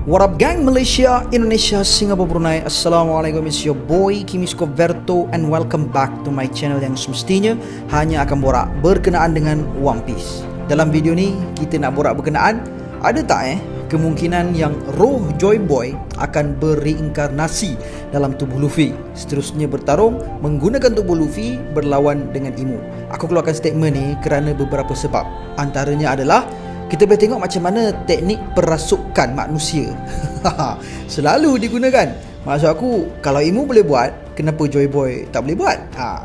What up gang, Malaysia, Indonesia, Singapura, Brunei. Assalamualaikum, it's your boy Kimisko Verto and welcome back to my channel yang semestinya hanya akan borak berkenaan dengan One Piece. Dalam video ni kita nak borak berkenaan, ada tak kemungkinan yang roh Joy Boy akan bereinkarnasi dalam tubuh Luffy, seterusnya bertarung menggunakan tubuh Luffy berlawan dengan Imu. Aku keluarkan statement ni kerana beberapa sebab. Antaranya adalah kita boleh tengok macam mana teknik perasukan manusia selalu digunakan. Maksud aku, kalau Imu boleh buat, kenapa Joy Boy tak boleh buat?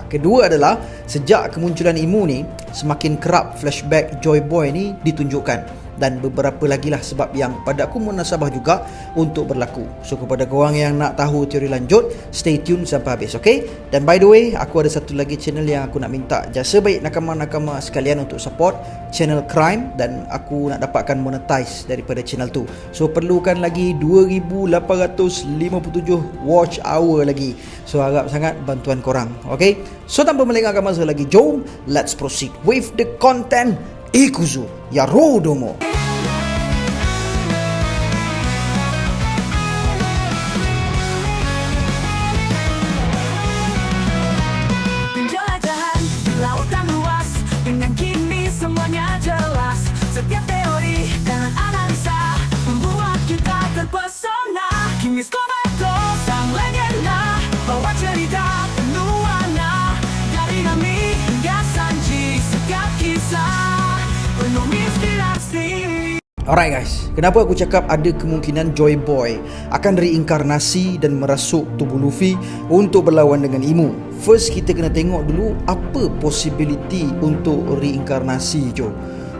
Kedua adalah, sejak kemunculan Imu ni, semakin kerap flashback Joy Boy ni ditunjukkan. Dan beberapa lagi lah sebab yang pada aku munasabah juga untuk berlaku. So kepada korang yang nak tahu teori lanjut, stay tune sampai habis, okay? Dan by the way, aku ada satu lagi channel yang aku nak minta jasa baik nakama-nakama sekalian untuk support channel Crime, dan aku nak dapatkan monetize daripada channel tu. So perlukan lagi 2857 watch hour lagi. So harap sangat bantuan korang, okay? So tanpa melengahkan masa lagi, jom let's proceed with the content. Ikuzu Yarodomo. Penjelajahan di lautan luas, dengan kini semuanya jelas. Setiap teori dan analisa membuat kita terpesona. Kimisko Verto, sang legenda, bawa cerita penuh warna. Dari Nami hingga Sanji, setiap kisah penuh inspirasi. Alright guys, kenapa aku cakap ada kemungkinan Joy Boy akan reinkarnasi dan merasuk tubuh Luffy untuk berlawan dengan Imu? First, kita kena tengok dulu apa possibility untuk reinkarnasi, Jo.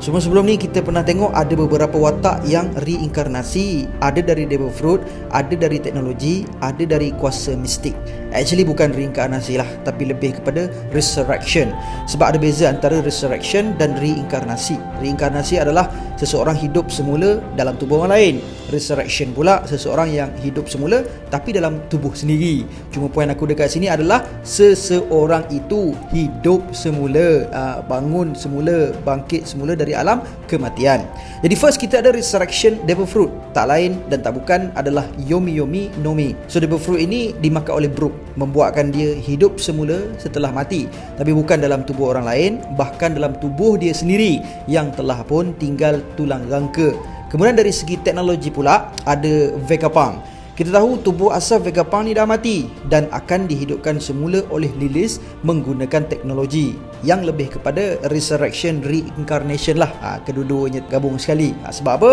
Sebelum ni kita pernah tengok ada beberapa watak yang reinkarnasi. Ada dari Devil Fruit, ada dari teknologi, ada dari kuasa mistik. Actually bukan reinkarnasi lah, tapi lebih kepada resurrection. Sebab ada beza antara resurrection dan reinkarnasi. Reinkarnasi adalah seseorang hidup semula dalam tubuh orang lain. Resurrection pula seseorang yang hidup semula tapi dalam tubuh sendiri. Cuma poin aku dekat sini adalah seseorang itu hidup semula, bangun semula, bangkit semula dari alam kematian. Jadi first kita ada resurrection Devil Fruit. Tak lain dan tak bukan adalah Yomi Yomi no Mi. So Devil Fruit ini dimakan oleh Brook, membuatkan dia hidup semula setelah mati, tapi bukan dalam tubuh orang lain, bahkan dalam tubuh dia sendiri yang telah pun tinggal tulang rangka. Kemudian dari segi teknologi pula ada Vegapunk. Kita tahu tubuh asal Vegapunk ni dah mati dan akan dihidupkan semula oleh Lilis menggunakan teknologi yang lebih kepada resurrection, reincarnation lah. Kedua-duanya gabung sekali. Sebab apa?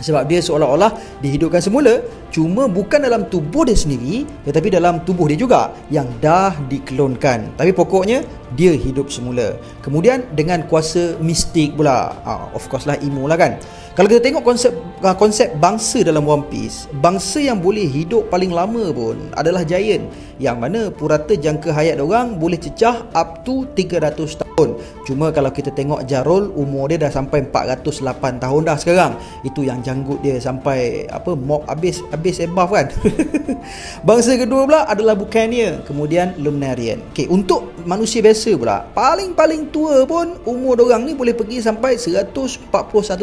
Sebab dia seolah-olah dihidupkan semula, cuma bukan dalam tubuh dia sendiri, tetapi dalam tubuh dia juga yang dah diklonkan. Tapi pokoknya dia hidup semula. Kemudian dengan kuasa mistik pula, of course lah Imu lah kan. Kalau kita tengok konsep bangsa dalam One Piece, bangsa yang boleh hidup paling lama pun adalah Giant, yang mana purata jangka hayat diorang boleh cecah up to 300 tahun. Cuma kalau kita tengok Jarol, umur dia dah sampai 408 tahun dah sekarang. Itu yang janggut dia sampai mob habis above kan. Bangsa kedua pula adalah Buccaneer, kemudian Luminarian. Okay, untuk manusia biasa pula, paling tua pun umur diorang ni boleh pergi sampai 141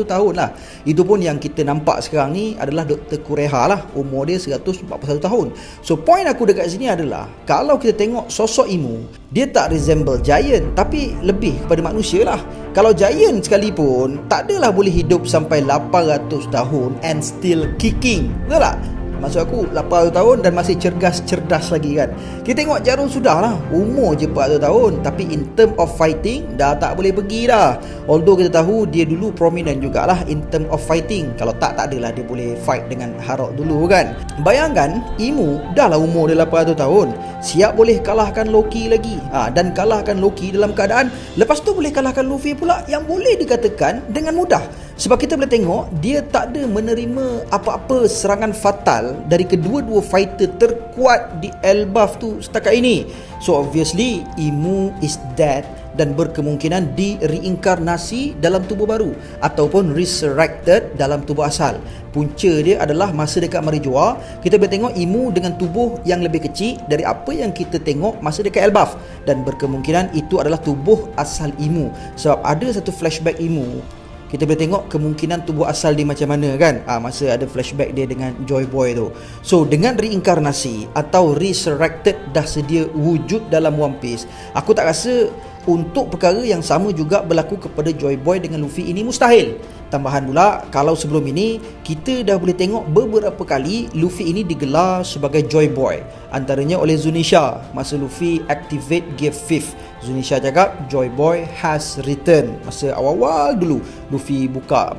tahun lah. Itu pun yang kita nampak sekarang ni adalah Dr. Kureha lah, umur dia 141 tahun. So point aku dekat sini adalah, kalau kita tengok sosok Imu, dia tak resemble Giant, tapi lebih kepada manusia lah. Kalau Giant sekalipun tak adalah boleh hidup sampai 800 tahun and still kicking, betul tak? Maksud aku 800 tahun dan masih cerdas lagi kan. Kita tengok Jarul sudah lah, umur je 400 tahun, tapi in term of fighting dah tak boleh pergi dah. Although kita tahu dia dulu prominent jugalah in term of fighting. Kalau tak adalah dia boleh fight dengan Harold dulu kan. Bayangkan Imu dah lah umur dia 800 tahun, siap boleh kalahkan Loki lagi. Dan kalahkan Loki dalam keadaan lepas tu boleh kalahkan Luffy pula, yang boleh dikatakan dengan mudah. Sebab kita boleh tengok dia tak ada menerima apa-apa serangan fatal dari kedua-dua fighter terkuat di Elbaf tu setakat ini. So obviously Imu is dead dan berkemungkinan direinkarnasi dalam tubuh baru ataupun resurrected dalam tubuh asal. Punca dia adalah masa dekat Marijoa, kita boleh tengok Imu dengan tubuh yang lebih kecil dari apa yang kita tengok masa dekat Elbaf, dan berkemungkinan itu adalah tubuh asal Imu. Sebab ada satu flashback Imu kita boleh tengok kemungkinan tubuh asal dia macam mana kan. Masa ada flashback dia dengan Joy Boy tu. So dengan reinkarnasi atau resurrected dah sedia wujud dalam One Piece, aku tak rasa untuk perkara yang sama juga berlaku kepada Joy Boy dengan Luffy ini mustahil. Tambahan pula, kalau sebelum ini kita dah boleh tengok beberapa kali Luffy ini digelar sebagai Joy Boy, antaranya oleh Zunisha masa Luffy activate Gear 5th. Zunisha cakap Joy Boy has returned masa awal-awal dulu Luffy buka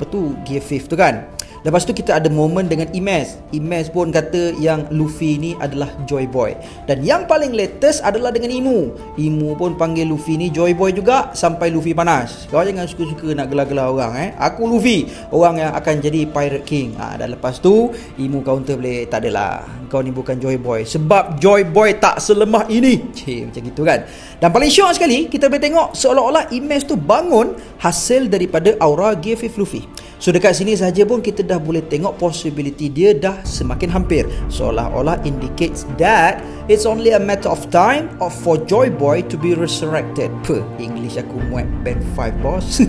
Gear 5th tu kan. Lepas tu kita ada momen dengan Imes. Imes pun kata yang Luffy ni adalah Joy Boy. Dan yang paling latest adalah dengan Imu. Imu pun panggil Luffy ni Joy Boy juga sampai Luffy panas. Kau jangan suka-suka nak gelar-gelar orang Aku Luffy, orang yang akan jadi Pirate King. Dan lepas tu Imu counter balik, tak adalah, kau ni bukan Joy Boy sebab Joy Boy tak selemah ini. Macam gitu kan. Dan paling syok sekali, kita boleh tengok seolah-olah Imes tu bangun hasil daripada aura Gear 5 Luffy. So dekat sini sahaja pun kita dah boleh tengok possibility dia dah semakin hampir. Seolah-olah indicates that it's only a matter of time for Joy Boy to be resurrected. English aku muat band 5 boss.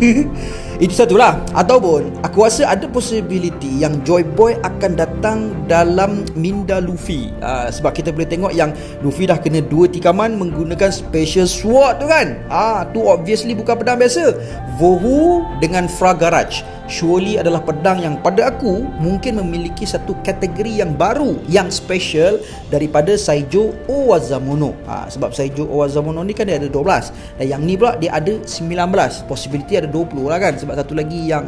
Itu satulah. Ataupun aku rasa ada possibility yang Joy Boy akan datang dalam minda Luffy. Sebab kita boleh tengok yang Luffy dah kena 2 tikaman menggunakan special sword tu kan. Tu obviously bukan pedang biasa. Vohu dengan Fragaraj surely adalah pedang yang pada aku mungkin memiliki satu kategori yang baru, yang special daripada Saijo Owazamono. Sebab Saijo Owazamono ni kan dia ada 12 dan yang ni pula dia ada 19. Possibility ada 20 lah kan, sebab satu lagi yang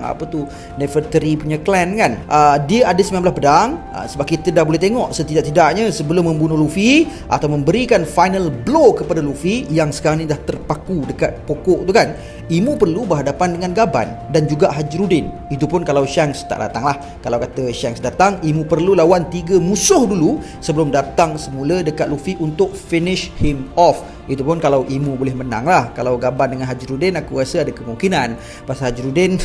Nefertari punya clan kan. Dia ada 19 pedang. Sebab kita dah boleh tengok setidak-tidaknya sebelum membunuh Luffy atau memberikan final blow kepada Luffy yang sekarang ni dah terpaku dekat pokok tu kan, Imu perlu berhadapan dengan Gaban dan juga Hajrudin. Itu pun kalau Shanks tak datang lah. Kalau kata Shanks datang, Imu perlu lawan 3 musuh dulu sebelum datang semula dekat Luffy untuk finish him off. Itu pun kalau Imu boleh menang lah. Kalau Gaban dengan Hajrudin, aku rasa ada kemungkinan. Pasal Hajrudin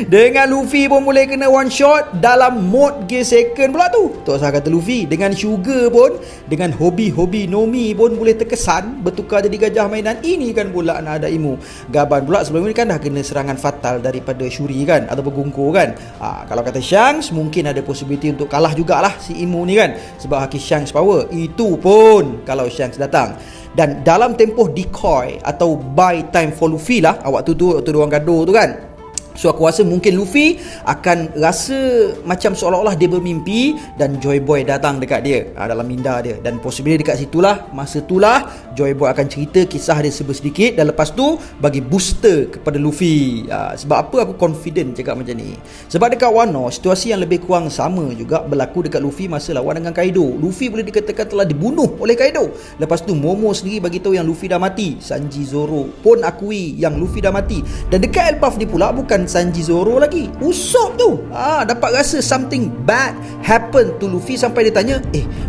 dengan Luffy pun boleh kena one shot dalam mode Gear 2nd pula tu. Tak usah kata Luffy, dengan Sugar pun, dengan hobi-hobi Nomi pun boleh terkesan bertukar jadi gajah mainan. Ini kan pula nak ada Imu. Gaban pula sebelum ini kan dah kena serangan fatal daripada Shuri kan, atau Gungko kan. Kalau kata Shanks, mungkin ada possibility untuk kalah jugalah si Imu ni kan, sebab haki Shanks power. Itu pun kalau Shanks datang. Dan dalam tempoh decoy atau buy time for Luffy lah, waktu tu orang gaduh tu kan. So aku rasa mungkin Luffy akan rasa macam seolah-olah dia bermimpi dan Joy Boy datang dekat dia, dalam minda dia. Dan possibly dekat situlah, masa itulah Joy Boy akan cerita kisah dia sedikit dan lepas tu bagi booster kepada Luffy. Sebab apa aku confident cakap macam ni? Sebab dekat Wano, situasi yang lebih kurang sama juga berlaku dekat Luffy masa lawan dengan Kaido. Luffy boleh dikatakan telah dibunuh oleh Kaido. Lepas tu Momo sendiri bagi tahu yang Luffy dah mati. Sanji Zoro pun akui yang Luffy dah mati. Dan dekat Elbaf ni pula bukan Sanji Zoro lagi, Usopp tu dapat rasa something bad happen to Luffy sampai dia tanya,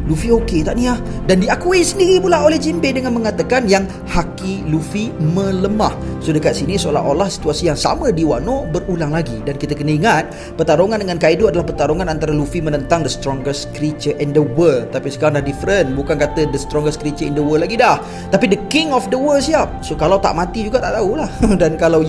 Luffy okey tak ni Dan diakui sendiri pula oleh Jinbei dengan mengatakan yang haki Luffy melemah. So dekat sini seolah-olah situasi yang sama di Wano berulang lagi. Dan kita kena ingat, pertarungan dengan Kaido adalah pertarungan antara Luffy menentang the strongest creature in the world. Tapi sekarang dah different, bukan kata the strongest creature in the world lagi dah, tapi the king of the world siap. So kalau tak mati juga tak tahulah. Dan kalau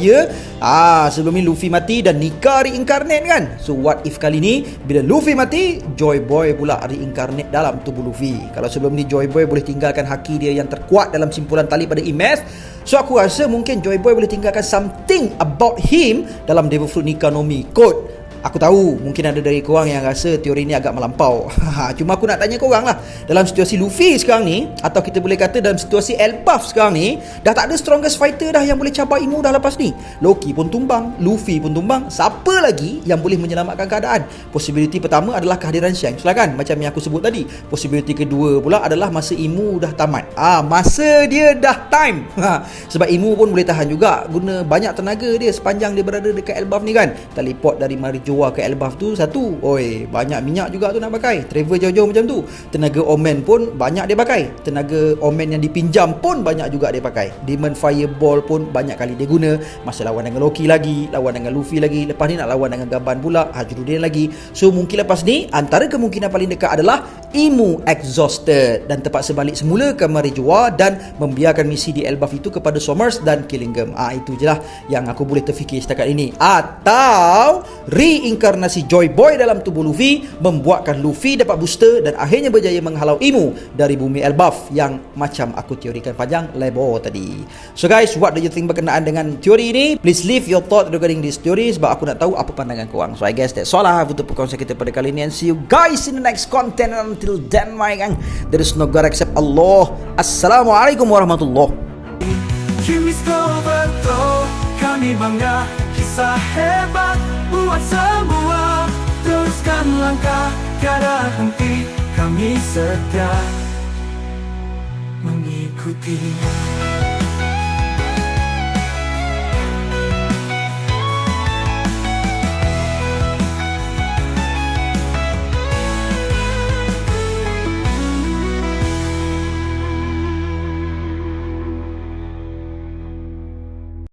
sebelum ni Luffy mati dan Nika reincarnate kan. So what if kali ni bila Luffy mati, Joy Boy pula reincarnate dalam tubuh Luffy. Kalau sebelum ni Joy Boy boleh tinggalkan haki dia yang terkuat dalam simpulan tali pada Imes, so aku rasa mungkin Joy Boy boleh tinggalkan something about him dalam Devil Fruit Nika no Mi Code. Aku tahu mungkin ada dari korang yang rasa teori ni agak melampau. Cuma aku nak tanya korang lah, dalam situasi Luffy sekarang ni, atau kita boleh kata dalam situasi Elbaf sekarang ni, dah tak ada strongest fighter dah yang boleh cabar Imu dah lepas ni. Loki pun tumbang, Luffy pun tumbang. Siapa lagi yang boleh menyelamatkan keadaan? Possibility pertama adalah kehadiran Shanks lah kan, macam yang aku sebut tadi. Possibility kedua pula adalah masa Imu dah tamat. Masa dia dah time. Sebab Imu pun boleh tahan juga, guna banyak tenaga dia sepanjang dia berada dekat Elbaf ni kan. Teleport dari Marijoa ke Elbaf tu satu, banyak minyak juga tu nak pakai. Travel jauh-jauh macam tu, tenaga Omen pun banyak dia pakai. Tenaga Omen yang dipinjam pun banyak juga dia pakai. Demon Fireball pun banyak kali dia guna. Masa lawan dengan Loki lagi, lawan dengan Luffy lagi, lepas ni nak lawan dengan Gaban pula, Hajrudin lagi. So mungkin lepas ni antara kemungkinan paling dekat adalah Imu exhausted dan terpaksa balik semula ke Marijoa dan membiarkan misi di Elbaf itu kepada Somers dan Killingham. Itu je lah yang aku boleh terfikir setakat ini. Atau reinkarnasi Joy Boy dalam tubuh Luffy membuatkan Luffy dapat booster dan akhirnya berjaya menghalau Imu dari bumi Elbaf yang macam aku teorikan panjang lebar tadi. So guys, what do you think berkenaan dengan teori ini? Please leave your thought regarding this theory sebab aku nak tahu apa pandangan korang. So I guess that's all I have untuk perkongsian kita pada kali ini, and see you guys in the next content. Until then, my gang, there is no God except Allah. Assalamualaikum warahmatullahi. Kimis Clover, kami bangga kisah hebat buat semua. Teruskan langkah, tiada henti, kami setia mengikuti.